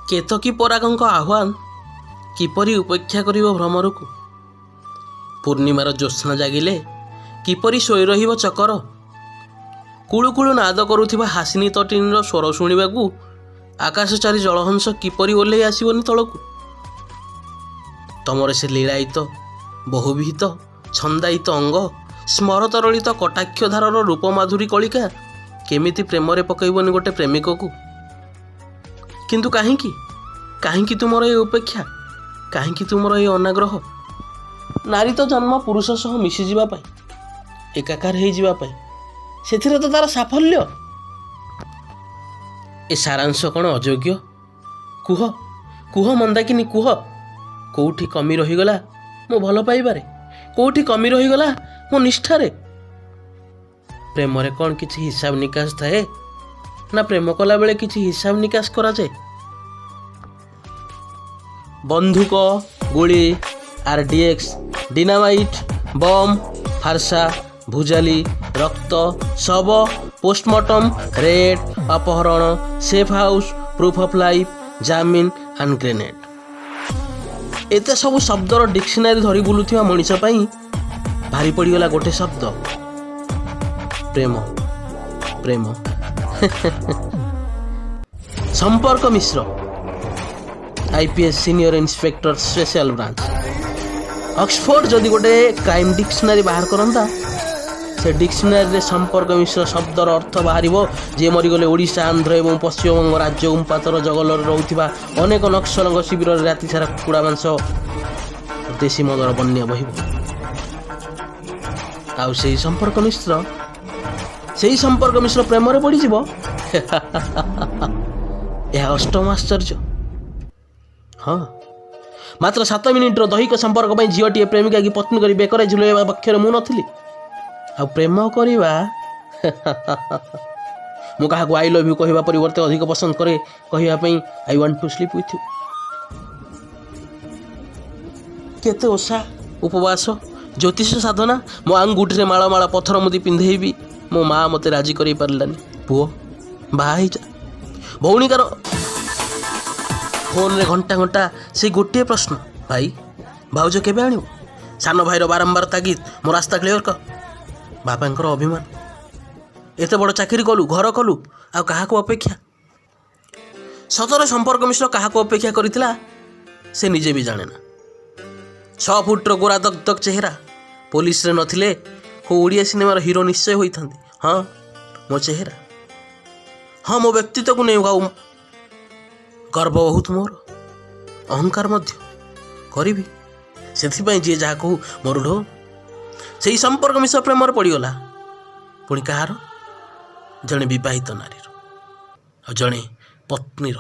କେତକୀ ପରାଗଙ୍କ ଆହ୍ୱାନ କିପରି ଉପେକ୍ଷା କରିବ ଭ୍ରମରକୁ? ପୂର୍ଣ୍ଣିମାର ଜ୍ୟୋତ୍ସ୍ନା ଜାଗିଲେ କିପରି ଶୋଇ ରହିବ ଚକର? କୁଳୁ କୁଳୁ ନାଦ କରୁଥିବା ହାସିନୀ ତଟିନୀର ସ୍ୱର ଶୁଣିବାକୁ ଆକାଶଚାରୀ ଜଳହଂସ କିପରି ଓହ୍ଲେଇ ଆସିବନି ତଳକୁ? ତମର ସେ ଲୀଳାୟିତ ବହୁବିହିତ ଛନ୍ଦାୟିତ ଅଙ୍ଗ ସ୍ମରତରଳିତ କଟାକ୍ଷଧାରର ରୂପମାଧୁରୀ କଳିକା କେମିତି ପ୍ରେମରେ ପକାଇବନି ଗୋଟେ ପ୍ରେମିକକୁ? କିନ୍ତୁ କାହିଁକି କାହିଁକି ତୁମର ଏ ଉପେକ୍ଷା? କାହିଁକି ତୁମର ଏ ଅନାଗ୍ରହ? ନାରୀ ତ ଜନ୍ମ ପୁରୁଷ ସହ ମିଶିଯିବା ପାଇଁ, ଏକାକାର ହେଇଯିବା ପାଇଁ। ସେଥିରେ ତ ତାର ସାଫଲ୍ୟ। ଏ ସାରାଂଶ କ'ଣ ଅଯୋଗ୍ୟ? କୁହ କୁହ ମନ୍ଦାକିନୀ କୁହ, କେଉଁଠି କମି ରହିଗଲା ମୋ ଭଲ ପାଇବାରେ? କେଉଁଠି କମି ରହିଗଲା ମୋ ନିଷ୍ଠାରେ? ପ୍ରେମରେ କ'ଣ କିଛି ହିସାବ ନିକାଶ ଥାଏ? ନା ପ୍ରେମ କଲାବେଳେ କିଛି ହିସାବ ନିକାଶ କରାଯାଏ? ବନ୍ଧୁକ, ଗୁଳି, RDX, ଡିନାମାଇଟ୍, ବମ୍, ଫାର୍ସା, ଭୁଜାଲି, ରକ୍ତ, ଶବ, ପୋଷ୍ଟମର୍ଟମ, ରେଡ୍, ଅପହରଣ, safe house, proof of life, ଜାମିନ ଆଣ୍ଡ ଗ୍ରେନେଡ୍। ଏତେ ସବୁ ଶବ୍ଦର ଡିକ୍ସନାରୀ ଧରି ବୁଲୁଥିବା ମଣିଷ ପାଇଁ ଭାରି ପଡ଼ିଗଲା ଗୋଟେ ଶବ୍ଦ, ପ୍ରେମ। ପ୍ରେମ ସମ୍ପର୍କ Mishra, IPS senior inspector special branch. Oxford ଯଦି ଗୋଟେ କ୍ରାଇମ୍ ଡିକ୍ସନାରୀ ବାହାର କରନ୍ତା, ସେ ଡିକ୍ସନାରୀରେ ସମ୍ପର୍କ ମିଶ୍ର ଶବ୍ଦର ଅର୍ଥ ବାହାରିବ ଯିଏ ମରିଗଲେ ଓଡ଼ିଶା, ଆନ୍ଧ୍ର ଏବଂ ପଶ୍ଚିମବଙ୍ଗ ରାଜ୍ୟ ଉମ୍ପାତର ଜଙ୍ଗଲରେ ରହୁଥିବା ଅନେକ ନକ୍ସଲଙ୍କ ଶିବିରରେ ରାତିସାରା କୁକୁଡ଼ା ମାଂସ ଦେଶୀ ମଦର ବନ୍ୟା ବହିବ। ଆଉ ସେଇ ସମ୍ପର୍କ ମିଶ୍ର ପ୍ରେମରେ ପଡ଼ିଯିବ। ଏହା ଅଷ୍ଟମ ଆଶ୍ଚର୍ଯ୍ୟ। ହଁ, ମାତ୍ର 7 ମିନିଟର ଦୈହିକ ସମ୍ପର୍କ ପାଇଁ ଝିଅଟିଏ ପ୍ରେମିକା କି ପତ୍ନୀ କରି ବେକରେ ଝୁଲାଇବା ପକ୍ଷରେ ମୁଁ ନଥିଲି। ଆଉ ପ୍ରେମ କରିବା ମୁଁ କାହାକୁ ଆଇ ଲଭ୍ ୟୁ କହିବା ପରିବର୍ତ୍ତେ ଅଧିକ ପସନ୍ଦ କରେ କହିବା ପାଇଁ I want to sleep with you. କେତେ ଓଷା ଉପବାସ ଜ୍ୟୋତିଷ ସାଧନା, ମୋ ଆଙ୍ଗୁଠିରେ ମାଳ ମାଳ ପଥର ମୁଦି ପିନ୍ଧେଇବି ମୋ ମା' ମୋତେ ରାଜି କରାଇ ପାରିଲାନି। ପୁଅ ବାହା ହେଇଯା। ଭଉଣୀକାର ଫୋନରେ ଘଣ୍ଟା ଘଣ୍ଟା ସେଇ ଗୋଟିଏ ପ୍ରଶ୍ନ, ଭାଇ ଭାଉଜ କେବେ ଆଣିବ? ସାନ ଭାଇର ବାରମ୍ବାର ତାଗିଦ, ମୋ ରାସ୍ତା କ୍ଲିୟର କର। ବାପାଙ୍କର ଅଭିମାନ, ଏତେ ବଡ଼ ଚାକିରି କଲୁ, ଘର କଲୁ, ଆଉ କାହାକୁ ଅପେକ୍ଷା? ସତରେ ସମ୍ପର୍କ ମିଶ୍ର କାହାକୁ ଅପେକ୍ଷା କରିଥିଲା ସେ ନିଜେ ବି ଜାଣେ ନା। 6 ଫୁଟର ଗୋରା ଦକ୍ ଦକ୍ ଚେହେରା, ପୋଲିସରେ ନଥିଲେ କେଉଁ ଓଡ଼ିଆ ସିନେମାର ହିରୋ ନିଶ୍ଚୟ ହୋଇଥାନ୍ତି। ହଁ, ମୋ ଚେହେରା, ହଁ ମୋ ବ୍ୟକ୍ତିତ୍ୱକୁ ନେଇ ଗର୍ବ ବହୁତ ମୋର, ଅହଙ୍କାର ମଧ୍ୟ କରିବି। ସେଥିପାଇଁ ଯିଏ ଯାହା କହୁ ମୋର ଢୋ। ସେଇ ସମ୍ପର୍କ ମିଶ୍ର ପ୍ରେମରେ ପଡ଼ିଗଲା। ପୁଣି କାହାର? ଜଣେ ବିବାହିତ ନାରୀର ଆଉ ଜଣେ ପତ୍ନୀର।